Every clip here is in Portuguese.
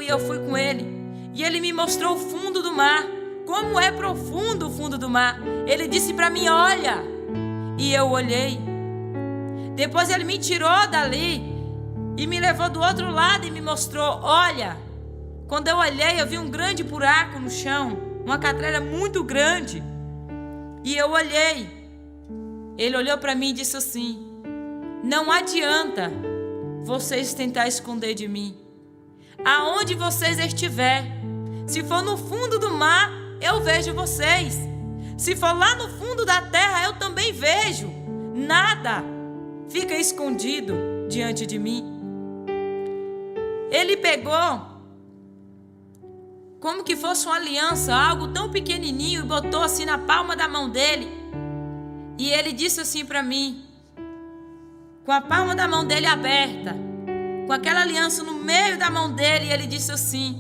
comigo e eu fui com ele. E ele me mostrou o fundo do mar, como é profundo o fundo do mar. Ele disse para mim, olha. E eu olhei. Depois ele me tirou dali e me levou do outro lado e me mostrou, olha. Quando eu olhei, eu vi um grande buraco no chão, uma catrera muito grande. E eu olhei. Ele olhou para mim e disse assim, não adianta vocês tentar esconder de mim. Aonde vocês estiverem, se for no fundo do mar, eu vejo vocês. Se for lá no fundo da terra, eu também vejo. Nada fica escondido diante de mim. Ele pegou como que fosse uma aliança, algo tão pequenininho, e botou assim na palma da mão dele. E ele disse assim para mim, com a palma da mão dele aberta, com aquela aliança no meio da mão dele, e ele disse assim,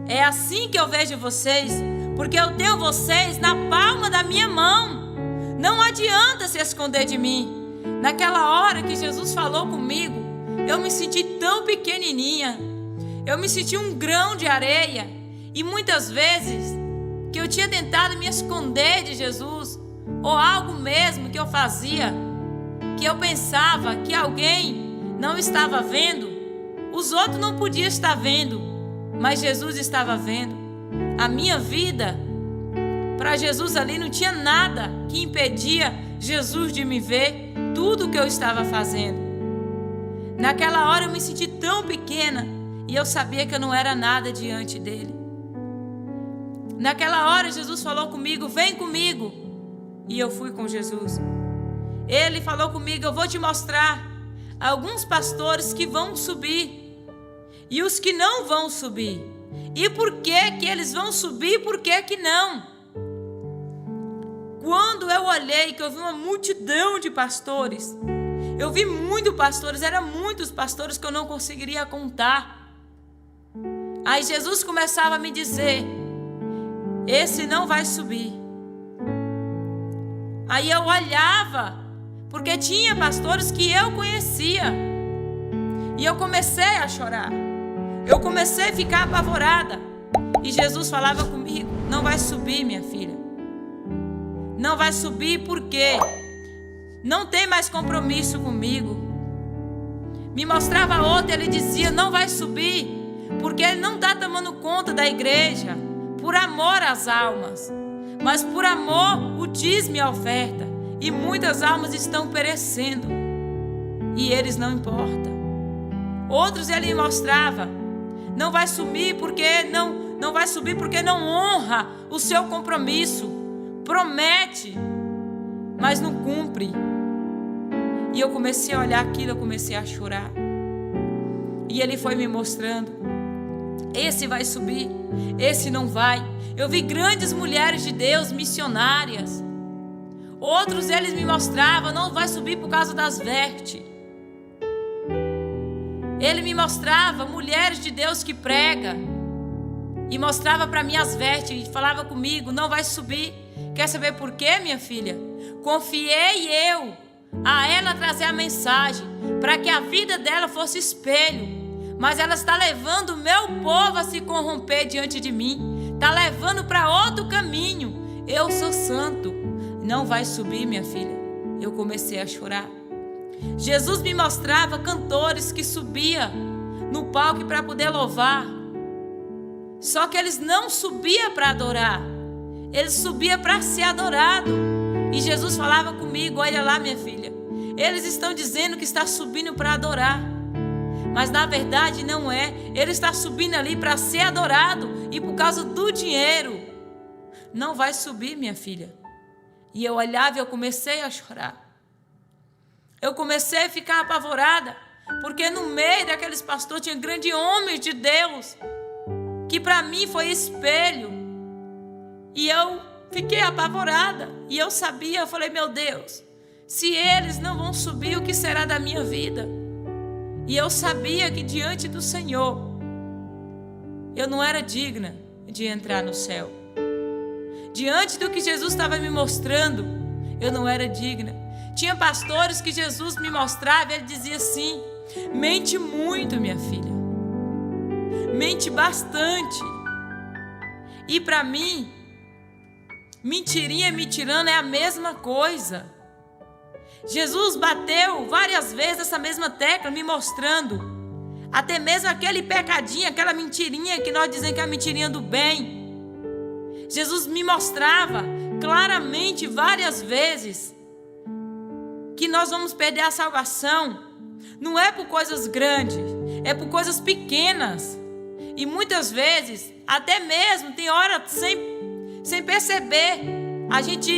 é assim que eu vejo vocês, porque eu tenho vocês na palma da minha mão. Não adianta se esconder de mim. Naquela hora que Jesus falou comigo, eu me senti tão pequenininha. Eu me senti um grão de areia. E muitas vezes que eu tinha tentado me esconder de Jesus, ou algo mesmo que eu fazia, que eu pensava que alguém não estava vendo, os outros não podiam estar vendo, mas Jesus estava vendo. A minha vida, para Jesus ali não tinha nada que impedia Jesus de me ver tudo o que eu estava fazendo. Naquela hora eu me senti tão pequena e eu sabia que eu não era nada diante dele. Naquela hora Jesus falou comigo, vem comigo. E eu fui com Jesus. Ele falou comigo, eu vou te mostrar alguns pastores que vão subir e os que não vão subir. E por que que eles vão subir e por que que não? Quando eu olhei, que eu vi uma multidão de pastores, eu vi muitos pastores, eram muitos pastores que eu não conseguiria contar. Aí Jesus começava a me dizer, esse não vai subir. Aí eu olhava, porque tinha pastores que eu conhecia. E eu comecei a chorar. Eu comecei a ficar apavorada. E Jesus falava comigo, não vai subir, minha filha. Não vai subir porque não tem mais compromisso comigo. Me mostrava outro, ele dizia, não vai subir, porque ele não está tomando conta da igreja, por amor às almas. Mas por amor, o dízimo e a oferta. E muitas almas estão perecendo. E eles não importam. Outros ele me mostrava, não vai subir porque não vai subir porque não honra o seu compromisso. Promete, mas não cumpre. E eu comecei a olhar aquilo, eu comecei a chorar. E ele foi me mostrando, esse vai subir, esse não vai. Eu vi grandes mulheres de Deus, missionárias. Outros eles me mostravam, não vai subir por causa das vestes. Ele me mostrava mulheres de Deus que pregam. E mostrava para mim as vestes e falava comigo, não vai subir. Quer saber por quê, minha filha? Confiei eu a ela trazer a mensagem para que a vida dela fosse espelho. Mas ela está levando o meu povo a se corromper diante de mim. Está levando para outro caminho. Eu sou santo. Não vai subir, minha filha. Eu comecei a chorar. Jesus me mostrava cantores que subiam no palco para poder louvar. Só que eles não subiam para adorar. Eles subiam para ser adorado. E Jesus falava comigo, olha lá, minha filha. Eles estão dizendo que está subindo para adorar. Mas na verdade não é. Ele está subindo ali para ser adorado. E por causa do dinheiro. Não vai subir, minha filha. E eu olhava e eu comecei a chorar. Eu comecei a ficar apavorada. Porque no meio daqueles pastores tinha grandes homens de Deus. Que para mim foi espelho. E eu fiquei apavorada. E eu sabia, eu falei, meu Deus. Se eles não vão subir, o que será da minha vida? E eu sabia que diante do Senhor, eu não era digna de entrar no céu. Diante do que Jesus estava me mostrando, eu não era digna. Tinha pastores que Jesus me mostrava e ele dizia assim, mente muito, minha filha. mente bastante. E para mim, mentirinha e mentirando é a mesma coisa. Jesus bateu várias vezes essa mesma tecla, me mostrando até mesmo aquele pecadinho, aquela mentirinha que nós dizemos que é a mentirinha do bem. Jesus me mostrava claramente várias vezes que nós vamos perder a salvação. Não é por coisas grandes, é por coisas pequenas. E muitas vezes, até mesmo, tem hora sem perceber, a gente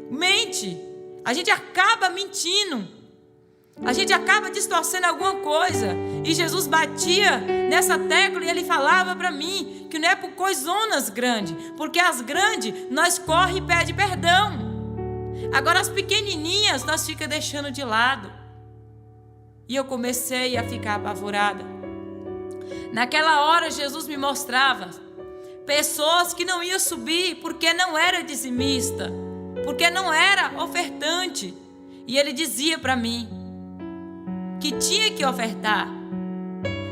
mente, a gente acaba mentindo, a gente acaba distorcendo alguma coisa. E Jesus batia nessa tecla e ele falava para mim que não é por coisonas grandes, porque as grandes nós corre e pede perdão. Agora as pequenininhas nós fica deixando de lado. E eu comecei a ficar apavorada. Naquela hora Jesus me mostrava pessoas que não iam subir porque não era dizimista, porque não era ofertante. E ele dizia para mim que tinha que ofertar,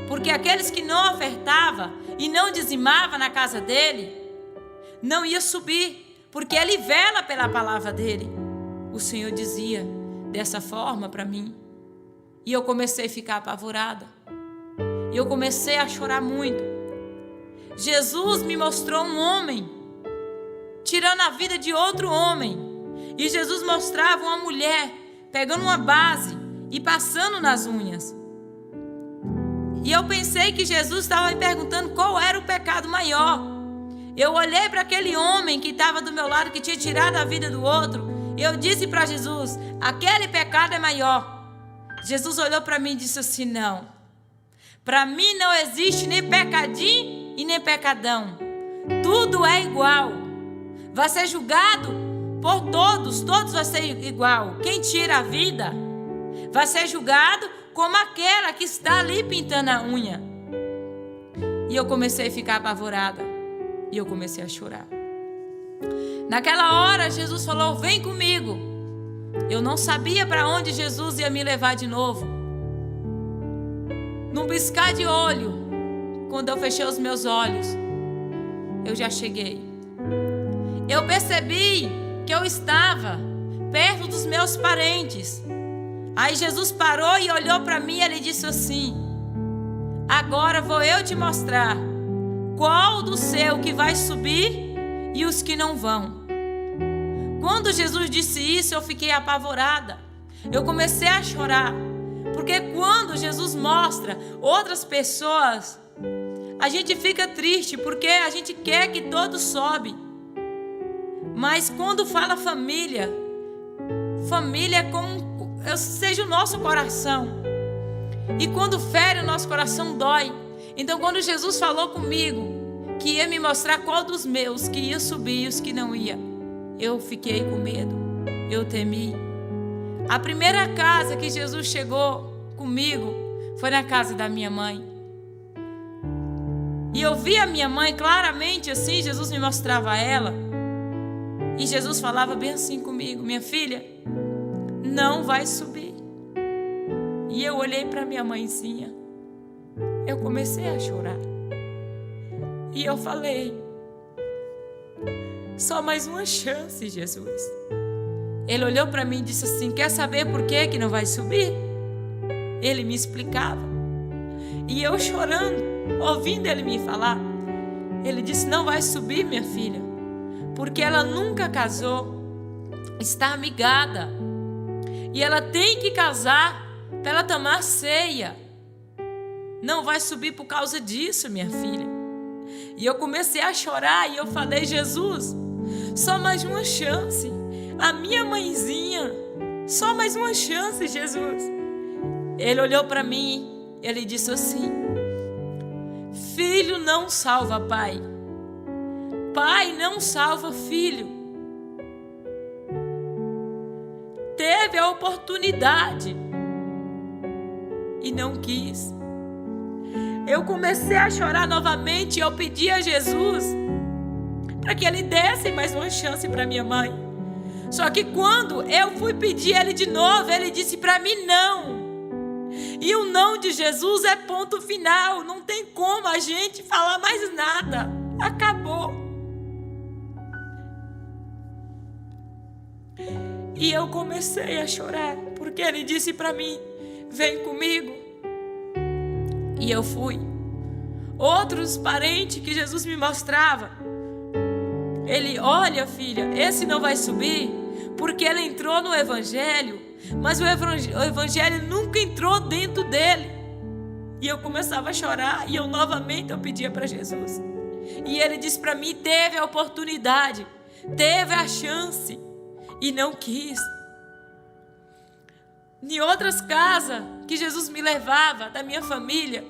porque aqueles que não ofertavam e não dizimavam na casa dele, não ia subir, porque ele vela pela palavra dele. O Senhor dizia dessa forma para mim. E eu comecei a ficar apavorada. E eu comecei a chorar muito. Jesus me mostrou um homem tirando a vida de outro homem. E Jesus mostrava uma mulher pegando uma base e passando nas unhas. E eu pensei que Jesus estava me perguntando qual era o pecado maior. Eu olhei para aquele homem que estava do meu lado, que tinha tirado a vida do outro. E eu disse para Jesus, aquele pecado é maior. Jesus olhou para mim e disse assim, não. Para mim não existe nem pecadinho e nem pecadão. Tudo é igual. Vai ser julgado por todos. Todos vai ser igual. Quem tira a vida vai ser julgado como aquela que está ali pintando a unha. E eu comecei a ficar apavorada. E eu comecei a chorar. Naquela hora Jesus falou, vem comigo. Eu não sabia para onde Jesus ia me levar de novo. Num piscar de olho, quando eu fechei os meus olhos, eu já cheguei. Eu percebi que eu estava perto dos meus parentes. Aí Jesus parou e olhou para mim e ele disse assim, agora vou eu te mostrar qual do seu que vai subir e os que não vão. Quando Jesus disse isso, eu fiquei apavorada. Eu comecei a chorar. Porque quando Jesus mostra outras pessoas, a gente fica triste, porque a gente quer que todos sobem. Mas quando fala família, família é como seja o nosso coração. E quando fere o nosso coração, dói. Então quando Jesus falou comigo que ia me mostrar qual dos meus que ia subir e os que não ia, eu fiquei com medo, eu temi. A primeira casa que Jesus chegou comigo foi na casa da minha mãe. E eu vi a minha mãe claramente assim, Jesus me mostrava ela. E Jesus falava bem assim comigo, minha filha, não vai subir. E eu olhei para minha mãezinha, eu comecei a chorar. E eu falei, só mais uma chance, Jesus. Ele olhou para mim e disse assim, quer saber por que não vai subir? Ele me explicava. E eu chorando, ouvindo ele me falar. Ele disse, não vai subir, minha filha, porque ela nunca casou, está amigada. E ela tem que casar para ela tomar ceia. Não vai subir por causa disso, minha filha. E eu comecei a chorar e eu falei, Jesus, só mais uma chance. A minha mãezinha, só mais uma chance, Jesus. Ele olhou para mim, ele disse assim, filho não salva pai, pai não salva filho. Teve a oportunidade e não quis. Eu comecei a chorar novamente e eu pedi a Jesus para que ele desse mais uma chance para minha mãe. Só que quando eu fui pedir ele de novo, ele disse para mim não. E o não de Jesus é ponto final. Não tem como a gente falar mais nada. Acabou. E eu comecei a chorar, porque ele disse para mim: vem comigo. E eu fui. Outros parentes que Jesus me mostrava, ele: olha, filha, esse não vai subir, porque ele entrou no evangelho, mas o evangelho nunca entrou dentro dele. E eu começava a chorar, e eu pedia para Jesus. E ele disse para mim: teve a oportunidade, teve a chance, e não quis. Em outras casas que Jesus me levava, da minha família,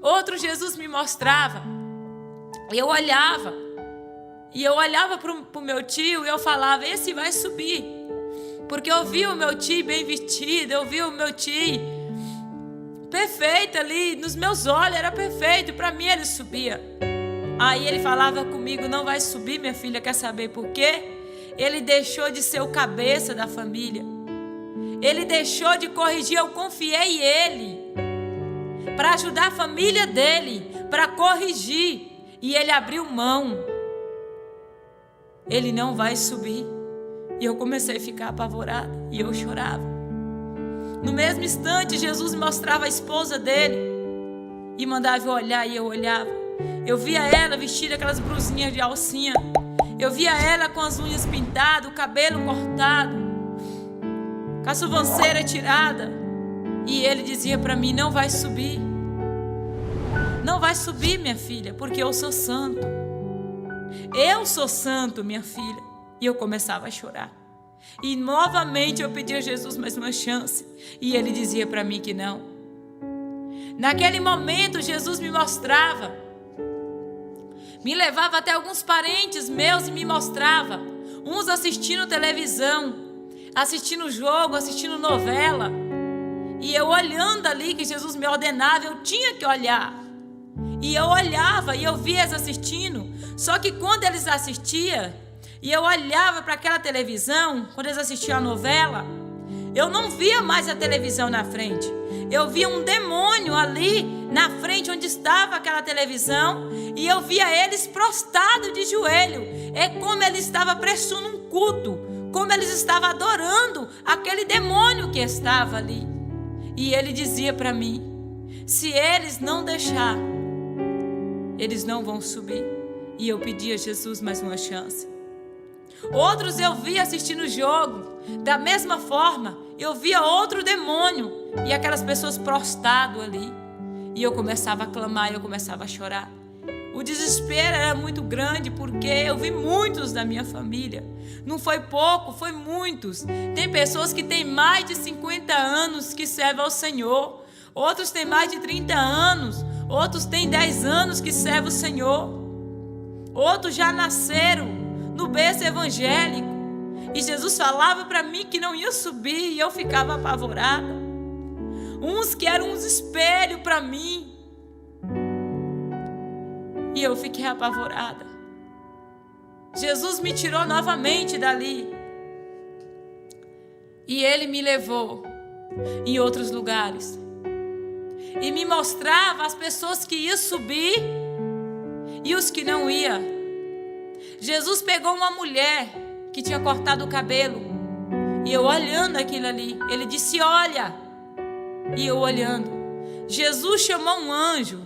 outro Jesus me mostrava. Eu olhava para o meu tio e eu falava: esse vai subir. Porque eu via o meu tio bem vestido, eu via o meu tio perfeito ali, nos meus olhos era perfeito, para mim ele subia. Aí ele falava comigo: não vai subir, minha filha. Quer saber por quê? Ele deixou de ser o cabeça da família. Ele deixou de corrigir. Eu confiei ele para ajudar a família dele, para corrigir. E ele abriu mão. Ele não vai subir. E eu comecei a ficar apavorada. E eu chorava. No mesmo instante, Jesus mostrava a esposa dele e mandava eu olhar, e eu olhava. Eu via ela vestida aquelas blusinhas de alcinha. Eu via ela com as unhas pintadas, o cabelo cortado, com a sobrancelha tirada. E ele dizia para mim: não vai subir. Não vai subir, minha filha, porque eu sou santo. Eu sou santo, minha filha. E eu começava a chorar. E novamente eu pedia a Jesus mais uma chance. E ele dizia para mim que não. Naquele momento Jesus me mostrava, me levava até alguns parentes meus e me mostrava. Uns assistindo televisão, assistindo jogo, assistindo novela. E eu olhando ali que Jesus me ordenava, eu tinha que olhar. E eu olhava e eu via eles assistindo. Só que quando eles assistiam, e eu olhava para aquela televisão, quando eles assistiam a novela, eu não via mais a televisão na frente. Eu via um demônio ali na frente onde estava aquela televisão. E eu via eles prostrados de joelho. É como eles estavam prestando um culto, como eles estavam adorando aquele demônio que estava ali. E ele dizia para mim: se eles não deixar, eles não vão subir. E eu pedi a Jesus mais uma chance. Outros eu via assistindo o jogo. Da mesma forma, eu via outro demônio e aquelas pessoas prostradas ali. E eu começava a clamar, eu começava a chorar. O desespero era muito grande, porque eu vi muitos da minha família. Não foi pouco, foi muitos. Tem pessoas que têm mais de 50 anos que servem ao Senhor. Outros têm mais de 30 anos. Outros têm 10 anos que servem o Senhor. Outros já nasceram no berço evangélico. E Jesus falava para mim que não ia subir, e eu ficava apavorada. Uns que eram uns espelhos para mim. E eu fiquei apavorada. Jesus me tirou novamente dali. E ele me levou em outros lugares. E me mostrava as pessoas que iam subir e os que não iam. Jesus pegou uma mulher que tinha cortado o cabelo. E eu olhando aquilo ali, ele disse: olha. E eu olhando. Jesus chamou um anjo.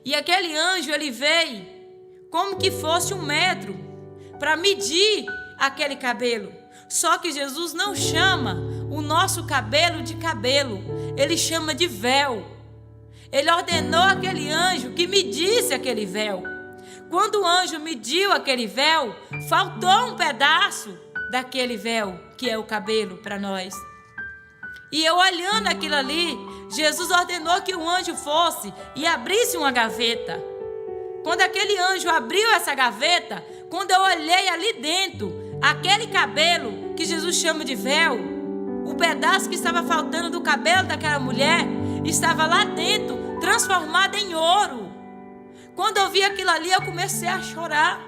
E aquele anjo, ele veio como que fosse 1 metro para medir aquele cabelo. Só que Jesus não chama o nosso cabelo de cabelo. Ele chama de véu. Ele ordenou aquele anjo que medisse aquele véu. Quando o anjo mediu aquele véu, faltou um pedaço daquele véu, que é o cabelo para nós. E eu olhando aquilo ali, Jesus ordenou que o anjo fosse e abrisse uma gaveta. Quando aquele anjo abriu essa gaveta, quando eu olhei ali dentro, aquele cabelo que Jesus chama de véu, o pedaço que estava faltando do cabelo daquela mulher, estava lá dentro, transformado em ouro. Quando eu vi aquilo ali, eu comecei a chorar.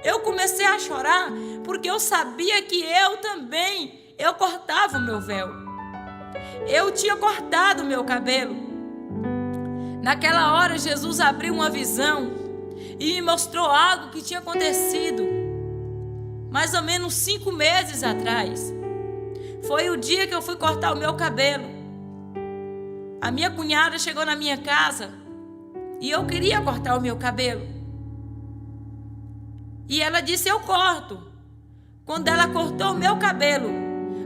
Eu comecei a chorar porque eu sabia que eu também, eu cortava o meu véu. Eu tinha cortado o meu cabelo. Naquela hora, Jesus abriu uma visão e me mostrou algo que tinha acontecido mais ou menos 5 meses atrás. Foi o dia que eu fui cortar o meu cabelo. A minha cunhada chegou na minha casa e eu queria cortar o meu cabelo. E ela disse: eu corto. Quando ela cortou o meu cabelo,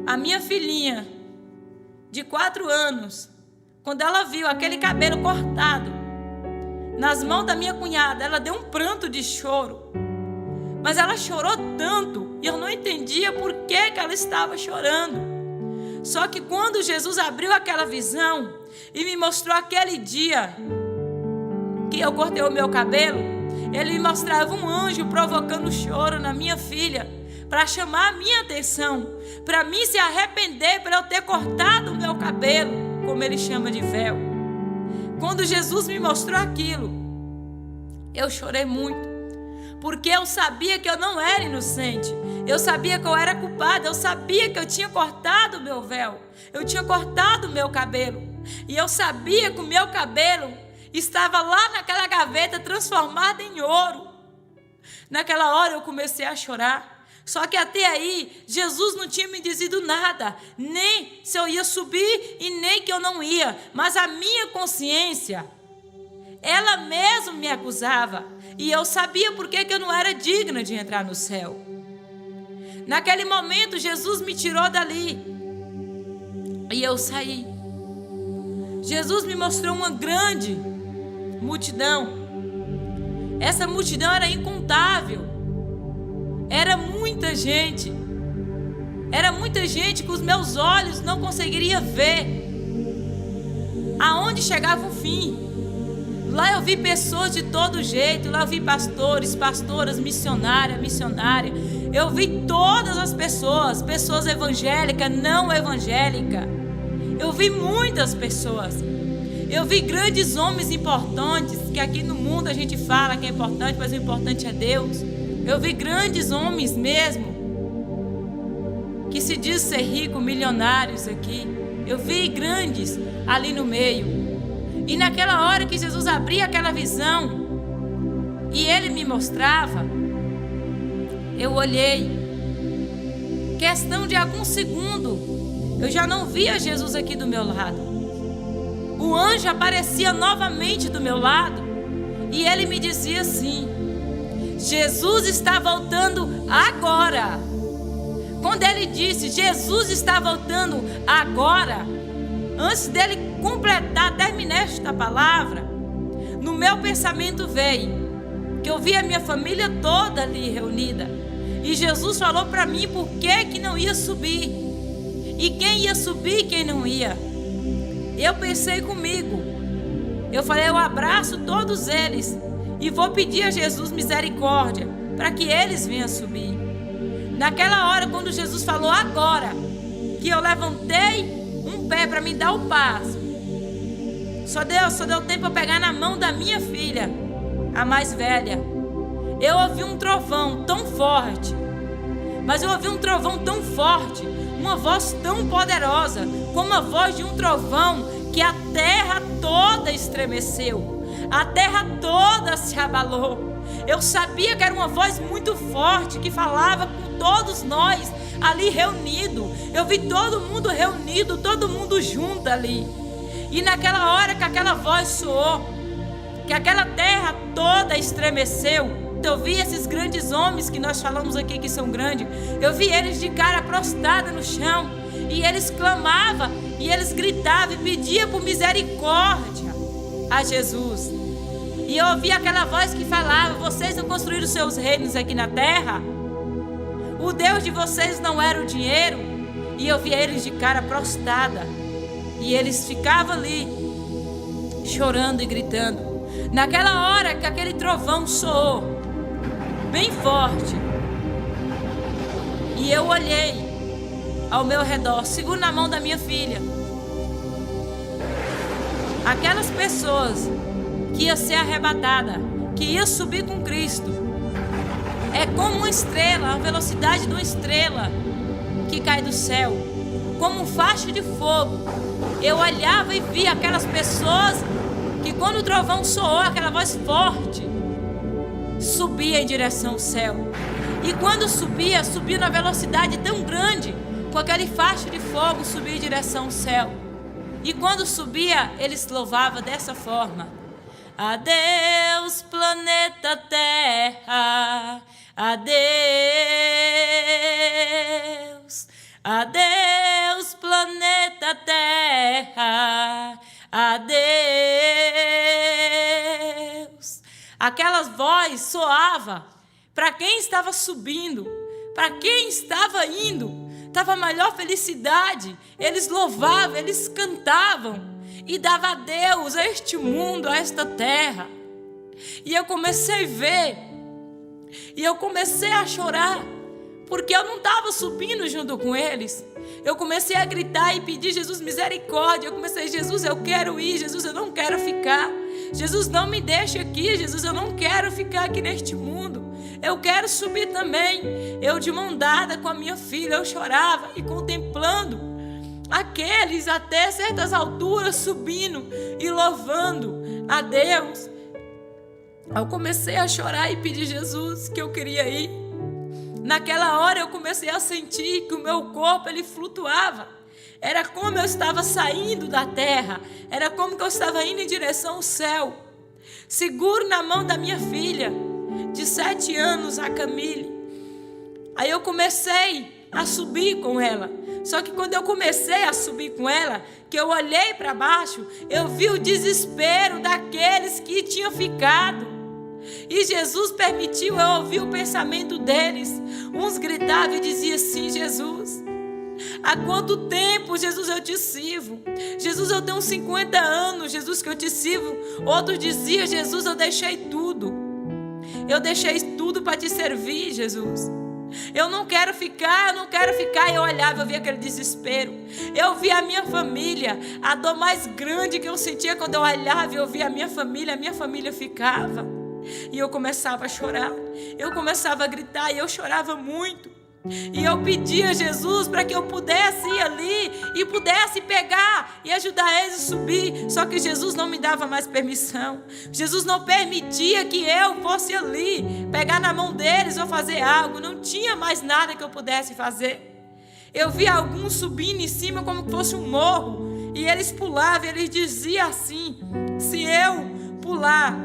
a minha filhinha de 4 anos, quando ela viu aquele cabelo cortado nas mãos da minha cunhada, ela deu um pranto de choro. Mas ela chorou tanto e eu não entendia por que ela estava chorando. Só que quando Jesus abriu aquela visão e me mostrou aquele dia que eu cortei o meu cabelo, ele me mostrava um anjo provocando choro na minha filha, para chamar a minha atenção, para mim se arrepender para eu ter cortado o meu cabelo, como ele chama de véu. Quando Jesus me mostrou aquilo, eu chorei muito, porque eu sabia que eu não era inocente, eu sabia que eu era culpada, eu sabia que eu tinha cortado o meu véu, eu tinha cortado o meu cabelo, e eu sabia que o meu cabelo estava lá naquela gaveta transformado em ouro. Naquela hora eu comecei a chorar. Só que até aí, Jesus não tinha me dizido nada, nem se eu ia subir e nem que eu não ia. Mas a minha consciência, ela mesma me acusava. E eu sabia por que eu não era digna de entrar no céu. Naquele momento, Jesus me tirou dali. E eu saí. Jesus me mostrou uma grande multidão. Essa multidão era incontável. Era muita gente. Era muita gente que os meus olhos não conseguiriam ver aonde chegava o fim. Lá eu vi pessoas de todo jeito. Lá eu vi pastores, pastoras, missionária. Eu vi todas as pessoas. Pessoas evangélicas, não evangélicas. Eu vi muitas pessoas. Eu vi grandes homens importantes, que aqui no mundo a gente fala que é importante, mas o importante é Deus. Eu vi grandes homens mesmo, que se diz ser rico, milionários aqui. Eu vi grandes ali no meio. E naquela hora que Jesus abria aquela visão, e Ele me mostrava, eu olhei. Questão de algum segundo, eu já não via Jesus aqui do meu lado. O anjo aparecia novamente do meu lado, e ele me dizia assim: Jesus está voltando agora. Quando ele disse Jesus está voltando agora, antes dele completar, terminar esta palavra, no meu pensamento veio que eu vi a minha família toda ali reunida, e Jesus falou para mim por que não ia subir, e quem ia subir e quem não ia. Eu pensei comigo, eu falei: eu abraço todos eles e vou pedir a Jesus misericórdia para que eles venham subir. Naquela hora, quando Jesus falou agora, que eu levantei um pé para me dar o passo, só deu tempo para pegar na mão da minha filha, a mais velha. Eu ouvi um trovão tão forte, mas eu ouvi um trovão tão forte, uma voz tão poderosa, como a voz de um trovão, que a terra toda estremeceu, a terra toda se abalou. Eu sabia que era uma voz muito forte, que falava com todos nós ali reunidos. Eu vi todo mundo reunido, todo mundo junto ali. E naquela hora que aquela voz soou, que aquela terra toda estremeceu, eu vi esses grandes homens que nós falamos aqui que são grandes. Eu vi eles de cara prostrada no chão, e eles clamavam, e eles gritavam e pediam por misericórdia a Jesus. E eu ouvi aquela voz que falava: vocês não construíram seus reinos aqui na terra? O Deus de vocês não era o dinheiro? E eu vi eles de cara prostrada, e eles ficavam ali chorando e gritando. Naquela hora que aquele trovão soou bem forte, e eu olhei ao meu redor, seguro na mão da minha filha, aquelas pessoas que ia ser arrebatada, que ia subir com Cristo, é como uma estrela, a velocidade de uma estrela que cai do céu, como um facho de fogo eu olhava e via aquelas pessoas que quando o trovão soou, aquela voz forte, subia em direção ao céu. E quando subia na velocidade tão grande, com aquele facho de fogo, subia em direção ao céu. E quando subia, eles louvavam dessa forma: adeus, planeta Terra, adeus, adeus, planeta Terra, adeus. Aquela voz soava para quem estava subindo, para quem estava indo. Estava a maior felicidade. Eles louvavam, eles cantavam e davam adeus a este mundo, a esta terra. E eu comecei a ver, e eu comecei a chorar, porque eu não estava subindo junto com eles. Eu comecei a gritar e pedir: Jesus, misericórdia. Eu comecei: Jesus, eu quero ir. Jesus, eu não quero ficar. Jesus, não me deixe aqui. Jesus, eu não quero ficar aqui neste mundo. Eu quero subir também. Eu, de mão dada com a minha filha, eu chorava e contemplando aqueles até certas alturas subindo e louvando a Deus. Eu comecei a chorar e pedir: Jesus, que eu queria ir. Naquela hora eu comecei a sentir que o meu corpo, ele flutuava. Era como eu estava saindo da terra. Era como que eu estava indo em direção ao céu. Seguro na mão da minha filha de 7 anos, a Camille. Aí eu comecei a subir com ela. Só que quando eu comecei a subir com ela, que eu olhei para baixo, eu vi o desespero daqueles que tinham ficado. E Jesus permitiu eu ouvir o pensamento deles. Uns gritavam e diziam assim: Jesus, há quanto tempo, Jesus, eu te sirvo? Jesus, eu tenho 50 anos, Jesus, que eu te sirvo. Outros diziam: Jesus, eu deixei tudo. Eu deixei tudo para te servir, Jesus. Eu não quero ficar, eu não quero ficar. Eu olhava, eu via aquele desespero. Eu via a minha família. A dor mais grande que eu sentia quando eu olhava e eu via a minha família ficava. E eu começava a chorar. Eu começava a gritar e eu chorava muito. E eu pedia a Jesus para que eu pudesse ir ali e pudesse pegar e ajudar eles a subir. Só que Jesus não me dava mais permissão. Jesus não permitia que eu fosse ali pegar na mão deles ou fazer algo. Não tinha mais nada que eu pudesse fazer. Eu via alguns subindo em cima como se fosse um morro. E eles pulavam e eles diziam assim: se eu pular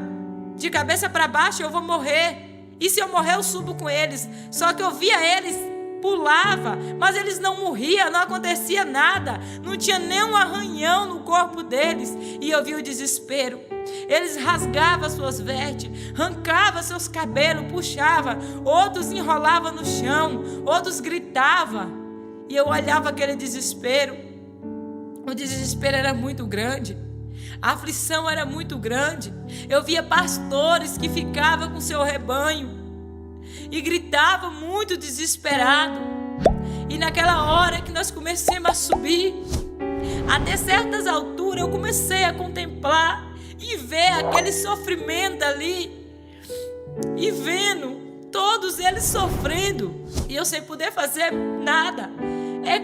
de cabeça para baixo eu vou morrer. E se eu morrer eu subo com eles. Só que eu via eles pulava, mas eles não morriam, não acontecia nada. Não tinha nem um arranhão no corpo deles. E eu via o desespero. Eles rasgavam suas vestes, arrancavam seus cabelos, puxavam. Outros enrolavam no chão, outros gritavam. E eu olhava aquele desespero. O desespero era muito grande. A aflição era muito grande. Eu via pastores que ficavam com seu rebanho e gritavam muito desesperado. E naquela hora que nós começamos a subir, até certas alturas eu comecei a contemplar e ver aquele sofrimento ali, e vendo todos eles sofrendo, e eu sem poder fazer nada. É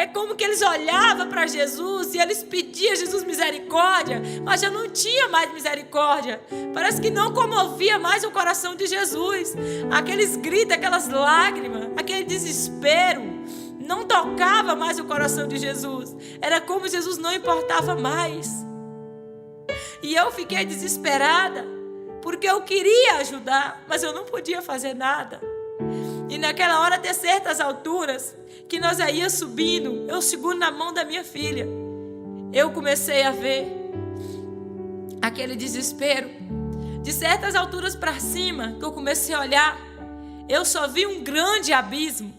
como que eles olhavam para Jesus e eles pediam a Jesus misericórdia, mas já não tinha mais misericórdia. Parece que não comovia mais o coração de Jesus. Aqueles gritos, aquelas lágrimas, aquele desespero, não tocava mais o coração de Jesus. Era como Jesus não importava mais. E eu fiquei desesperada, porque eu queria ajudar, mas eu não podia fazer nada. E naquela hora, até certas alturas, que nós ia subindo, eu seguro na mão da minha filha, eu comecei a ver aquele desespero. De certas alturas para cima, que eu comecei a olhar, eu só vi um grande abismo.